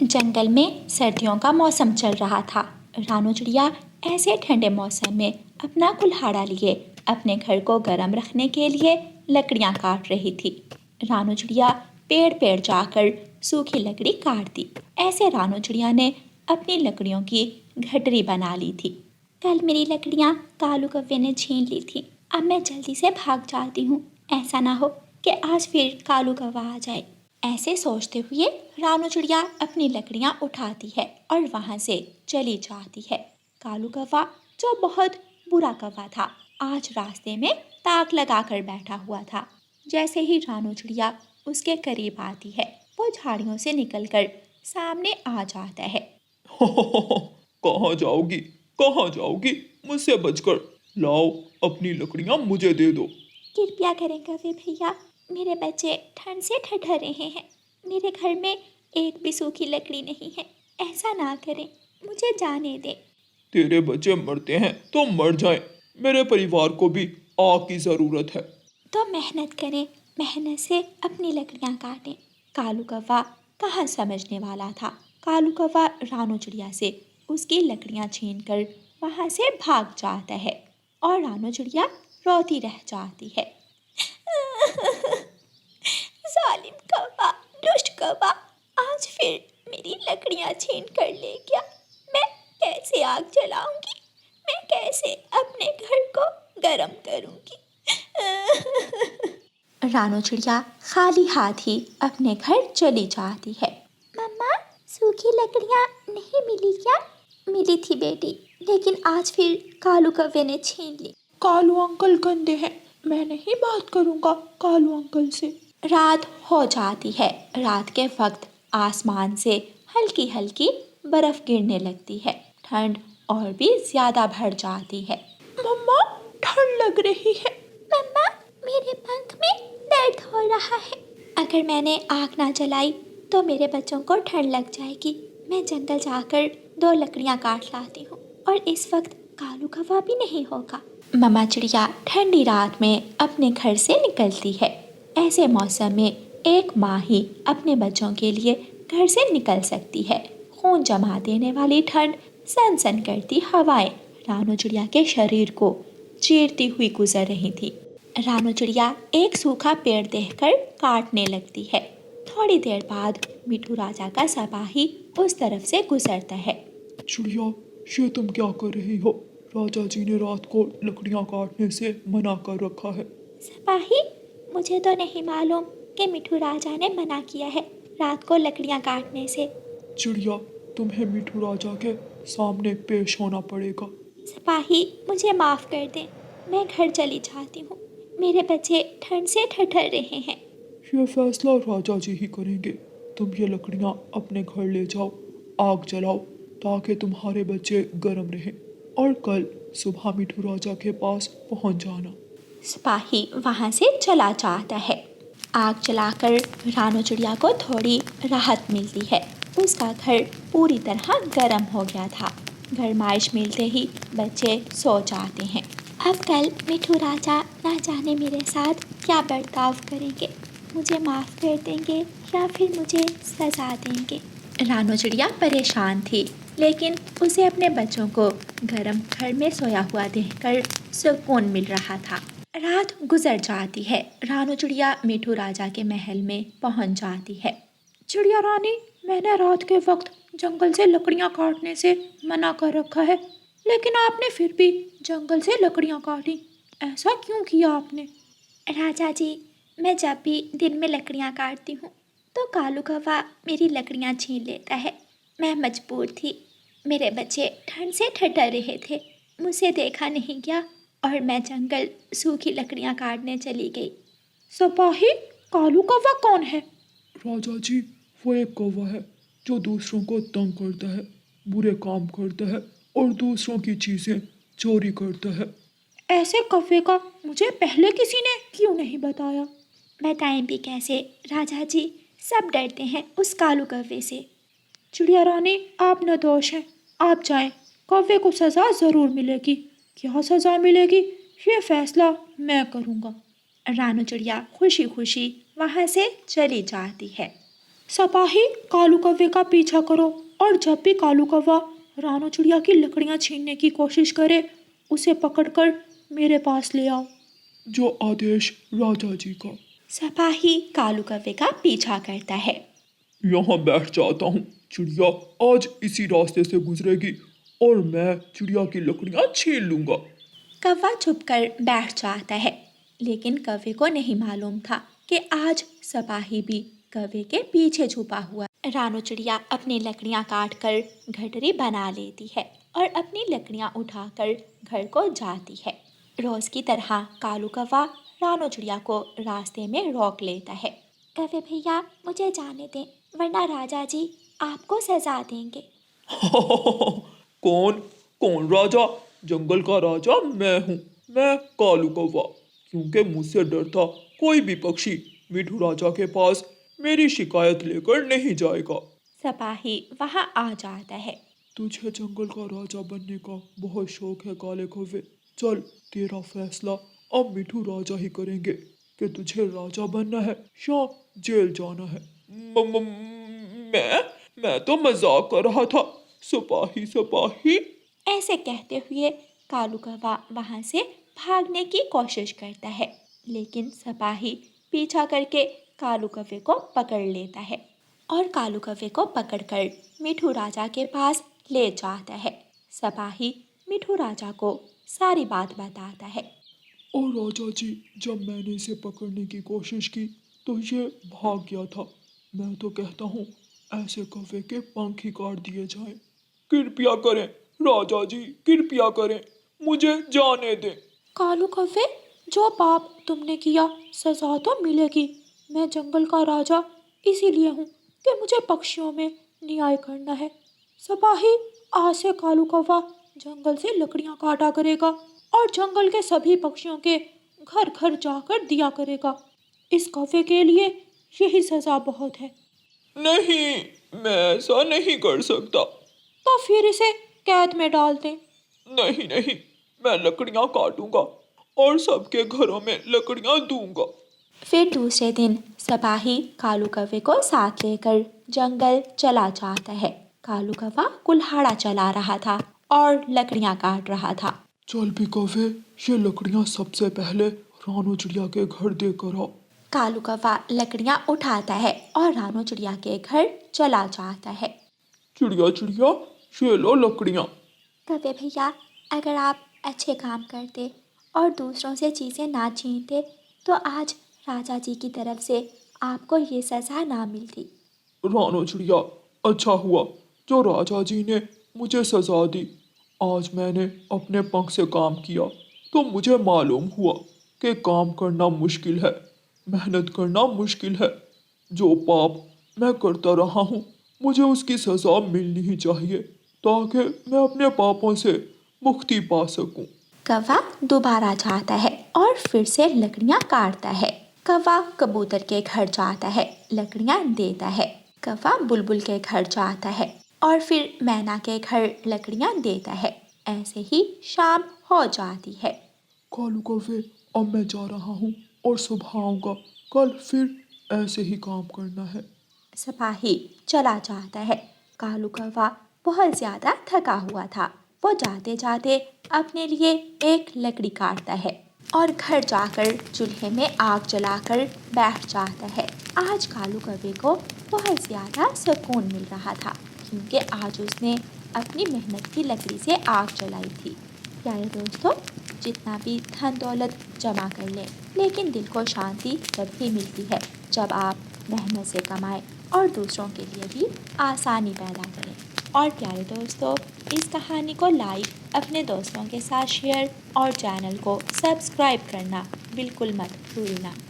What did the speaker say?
जंगल में सर्दियों का मौसम चल रहा था। रानू चिड़िया ऐसे ठंडे मौसम में अपना कुल्हाड़ा लिए अपने घर को गर्म रखने के लिए लकड़ियां काट रही थी। रानू चिड़िया पेड़ पेड़ जाकर सूखी लकड़ी काट दी। ऐसे रानू चिड़िया ने अपनी लकड़ियों की गठरी बना ली थी। कल मेरी लकड़ियां कालू कौवे ने छीन ली थी। अब मैं जल्दी से भाग जाती हूँ, ऐसा ना हो कि आज फिर कालू कौवा आ जाए। ऐसे सोचते हुए रानू चिड़िया अपनी लकड़ियां उठाती है और वहां से चली जाती है। कालू कौवा, जो बहुत बुरा कौवा था, आज रास्ते में ताक लगाकर बैठा हुआ था। जैसे ही रानू चिड़िया उसके करीब आती है, वो झाड़ियों से निकलकर सामने आ जाता है। कहाँ जाओगी? कहाँ जाओगी? मुझसे बचकर लाओ, अपनी लकड़ियां मुझे दे दो। कृपया करें कौवे भैया, मेरे बच्चे ठंड से ठठर रहे हैं। मेरे घर में एक भी सूखी लकड़ी नहीं है। ऐसा ना करें, मुझे जाने दें। तेरे बच्चे मरते हैं तो मर जाएं। मेरे परिवार को भी आग की जरूरत है। तो मेहनत करें, मेहनत से अपनी लकड़ियां काटें। कालू कौवा कहाँ समझने वाला था। कालू कौवा रानू चिड़िया से उसकी लकड़ियां छीनकर वहां से भाग जाता है और रानू चिड़िया रोती रह जाती है। जालिम कौवा, दुष्ट कौवा, आज फिर मेरी लकड़ियां छीन कर ले गया। मैं कैसे आग जलाऊंगी? मैं कैसे अपने घर को गर्म करूंगी? रानू चिड़िया खाली हाथ ही अपने घर चली जाती है। मम्मा, सूखी लकड़ियाँ नहीं मिली क्या? मिली थी बेटी, लेकिन आज फिर कालू कौवे ने छीन ली। कालू अंकल गंदे हैं, मैं नहीं बात करूंगा कालू अंकल से। रात हो जाती है। रात के वक्त आसमान से हल्की हल्की बर्फ गिरने लगती है। ठंड और भी ज्यादा बढ़ जाती है। मम्मा, ठंड लग रही है। मम्मा, मेरे पंख में दर्द हो रहा है। अगर मैंने आग ना जलाई तो मेरे बच्चों को ठंड लग जाएगी। मैं जंगल जाकर 2 लकड़ियां काट लाती हूँ और इस वक्त कालू कौवा भी नहीं होगा। मम्मा चिड़िया ठंडी रात में अपने घर से निकलती है। ऐसे मौसम में एक माँ ही अपने बच्चों के लिए घर से निकल सकती है। खून जमा देने वाली ठंड, सन सन करती हवाएं रानू चिड़िया के शरीर को चीरती हुई गुजर रही थी। रानू चिड़िया एक सूखा पेड़ देखकर काटने लगती है। थोड़ी देर बाद मिठू राजा का सिपाही उस तरफ से गुजरता है। चिड़िया, ये तुम क्या कर रही हो? राजा जी ने रात को लकड़ियां काटने से मना कर रखा है। सिपाही, मुझे तो नहीं मालूम कि मिठू राजा ने मना किया है रात को लकड़ियां काटने से। चिड़िया, तुम्हें मिठू राजा के सामने पेश होना पड़ेगा। सिपाही, मुझे माफ़ कर दें, मैं घर चली जाती हूँ। मेरे बच्चे ठंड से ठठर रहे हैं। ये फैसला राजा जी ही करेंगे। तुम ये लकड़ियां अपने घर ले जाओ, आग जलाओ, ताकि तुम्हारे बच्चे गर्म रहें, और कल सुबह मिठू राजा के पास पहुंच जाना। सिपाही वहाँ से चला जाता है। आग जलाकर रानू चिड़िया को थोड़ी राहत मिलती है। उसका घर पूरी तरह गर्म हो गया था। गरमाइश मिलते ही बच्चे सो जाते हैं। अब कल मिठू राजा ना जाने मेरे साथ क्या बर्ताव करेंगे। मुझे माफ़ कर देंगे या फिर मुझे सज़ा देंगे। रानू चिड़िया परेशान थी, लेकिन उसे अपने बच्चों को गर्म घर में सोया हुआ देखकर सुकून मिल रहा था। रात गुजर जाती है। रानू चिड़िया मिठू राजा के महल में पहुंच जाती है। चिड़िया रानी, मैंने रात के वक्त जंगल से लकड़ियां काटने से मना कर रखा है, लेकिन आपने फिर भी जंगल से लकड़ियां काटी। ऐसा क्यों किया आपने? राजा जी, मैं जब भी दिन में लकड़ियाँ काटती हूँ तो कालू कौवा मेरी लकड़ियाँ छीन लेता है। मैं मजबूर थी। मेरे बच्चे ठंड से ठठर रहे थे। मुझे देखा नहीं गया और मैं जंगल सूखी लकड़ियाँ काटने चली गई। सिपाही, कालू कौवा कौन है? राजा जी, वो एक कौवा है जो दूसरों को तंग करता है, बुरे काम करता है और दूसरों की चीजें चोरी करता है। ऐसे कौवे का मुझे पहले किसी ने क्यों नहीं बताया? बताएं भी कैसे राजा जी, सब डरते हैं उस कालू कौवे से। चिड़िया रानी, आप निर्दोष हैं, आप जाएं, कौवे को सजा जरूर मिलेगी। क्या सजा मिलेगी, ये फैसला मैं करूँगा। रानू चिड़िया खुशी खुशी वहाँ से चली जाती है। सिपाही, कालू कौवे का पीछा करो और जब भी कालू कौवा रानो चिड़िया की लकड़ियां छीनने की कोशिश करे उसे पकड़कर मेरे पास ले आओ। जो आदेश राजा जी का। सिपाही कालू कौवे का पीछा करता है। यहाँ बैठ जाता हूँ। चिड़िया आज इसी रास्ते से गुजरेगी और मैं चिड़िया की लकड़ियां छीन लूंगा। कौवा छुपकर बैठ जाता है, लेकिन कौवे को नहीं मालूम था कि आज सिपाही भी कौवे के पीछे छुपा हुआ। रानो चिड़िया अपनी लकड़ियां काटकर गठरी बना लेती है और अपनी लकड़ियां उठाकर घर को जाती है। रोज की तरह कालू कौवा रानो चिड़िया को रास्ते में रोक लेता है। कौवे भैया, मुझे जाने दें, वरना राजा जी आपको सजा देंगे। कौन कौन राजा? जंगल का राजा मैं हूँ। मैं कालू कौवा। क्योंकि मुझसे डरता कोई भी पक्षी मिठू राजा के पास मेरी शिकायत लेकर नहीं जाएगा। सिपाही वहां आ जाता है। तुझे जंगल का राजा बनने का बहुत शौक है काले कौवे। चल, तेरा फैसला अब मिठू राजा ही करेंगे कि तुझे राजा बनना है या जेल जाना है। मैं तो मजाक कर रहा था। सिपाही सिपाही। ऐसे कहते हुए कालू कौवा वहां से भागने की कोशिश करता है, लेकिन सिपाही पीछा करके कालू कौवे को पकड़ लेता है और कालू कौवे को पकड़कर मिठू राजा के पास ले जाता है। सिपाही मिठू राजा को सारी बात बताता है। और राजा जी, जब मैंने इसे पकड़ने की कोशिश की तो ये भाग गया था। मैं तो कहता हूँ ऐसे कौवे के पंख ही काट दिए जाएं। कृपया करें राजा जी, कृपया करें, मुझे जाने दें। कालू कौवे, जो पाप तुमने किया सजा तो मिलेगी। मैं जंगल का राजा इसीलिए हूँ कि मुझे पक्षियों में न्याय करना है। सिपाही, आज से कालू कौवा जंगल से लकड़ियाँ काटा करेगा और जंगल के सभी पक्षियों के घर घर जाकर दिया करेगा। इस कौवे के लिए यही सजा बहुत है। नहीं, मैं ऐसा नहीं कर सकता। तो फिर इसे कैद में डाल दें। नहीं नहीं, मैं लकड़ियाँ काटूंगा और सबके घरों में लकड़ियाँ दूंगा। फिर दूसरे दिन सिपाही कालू कौवे को साथ लेकर जंगल चला जाता है। कालू कौवा कुल्हाड़ा चला रहा था और लकड़ियाँ काट रहा था। चल भी कौवे, ये लकड़ियाँ सबसे पहले रानो चिड़िया के घर देकर आओ। कालू कौवा लकड़ियाँ उठाता है और रानो चिड़िया के घर चला जाता है। चिड़िया चिड़िया, ये लो लकड़ियाँ। कौवे भैया, अगर आप अच्छे काम करते और दूसरों से चीज़ें ना छीनते तो आज राजा जी की तरफ से आपको ये सज़ा ना मिलती। रानो चिड़िया, अच्छा हुआ जो राजा जी ने मुझे सजा दी। आज मैंने अपने पंख से काम किया तो मुझे मालूम हुआ कि काम करना मुश्किल है, मेहनत करना मुश्किल है। जो पाप मैं करता रहा हूँ मुझे उसकी सजा मिलनी ही चाहिए ताकि मैं अपने पापों से मुक्ति पा सकूं। कौवा दोबारा जाता है और फिर से लकड़ियाँ काटता है। कौवा कबूतर के घर जाता है, लकड़ियाँ देता है। कौवा बुलबुल के घर जाता है और फिर मैना के घर लकड़ियाँ देता है। ऐसे ही शाम हो जाती है। कालू कौवे, अब मैं जा रहा हूँ और सुबह आऊँगा। कल फिर ऐसे ही काम करना है। सिपाही चला जाता है। कालू कौवा बहुत ज़्यादा थका हुआ था। वो जाते जाते अपने लिए एक लकड़ी काटता है और घर जाकर चूल्हे में आग जलाकर बैठ जाता है। आज कालू कौवे को बहुत ज़्यादा सुकून मिल रहा था क्योंकि आज उसने अपनी मेहनत की लकड़ी से आग जलाई थी। प्यारे दोस्तों, जितना भी धन दौलत जमा कर लें, लेकिन दिल को शांति तब भी मिलती है जब आप मेहनत से कमाएं और दूसरों के लिए भी आसानी पैदा करें। और प्यारे दोस्तों, इस कहानी को लाइक, अपने दोस्तों के साथ शेयर और चैनल को सब्सक्राइब करना बिल्कुल मत भूलना।